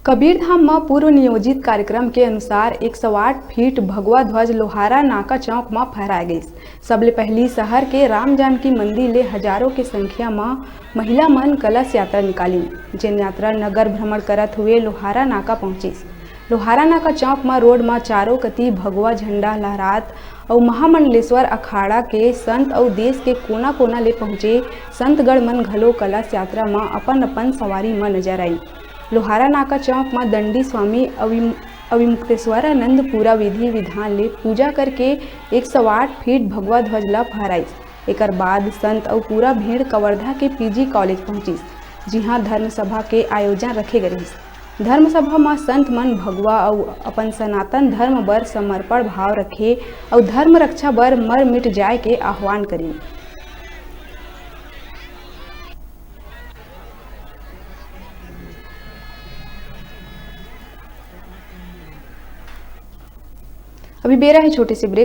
कबीरधाम में पूर्व नियोजित कार्यक्रम के अनुसार 108 फीट भगवा ध्वज लोहारा नाका चौक में फहराया गई। सबले पहली शहर के राम जानकी मंदिर ले हजारों की संख्या में महिला मन कलश यात्रा निकाली, जिन यात्रा नगर भ्रमण करत हुए लोहारा नाका पहुंची। लोहारा नाका चौक में रोड में चारों कती भगवा झंडा लहरात और महामंडलेश्वर अखाड़ा के संत और देश के कोना कोना ले पहुंचे संतगढ़ मन घलो कलश यात्रा में अपन अपन सवारी में नजर आई। लोहारा नाका चौक में दंडी स्वामी अविमुक्तेश्वरानंद पूरा विधि विधान ले पूजा करके 108 फीट भगवा ध्वज ला फहराई। एकर बाद संत और पूरा भीड़ कवर्धा के पीजी कॉलेज पहुंची, जिहां धर्म सभा के आयोजन रखे गए। धर्म सभा में संत मन भगवा और अपन सनातन धर्म बर समर्पण भाव रखे और धर्म रक्षा बर मर मिट जाए के आह्वान करी। अभी बेरा है छोटे से ब्रेक।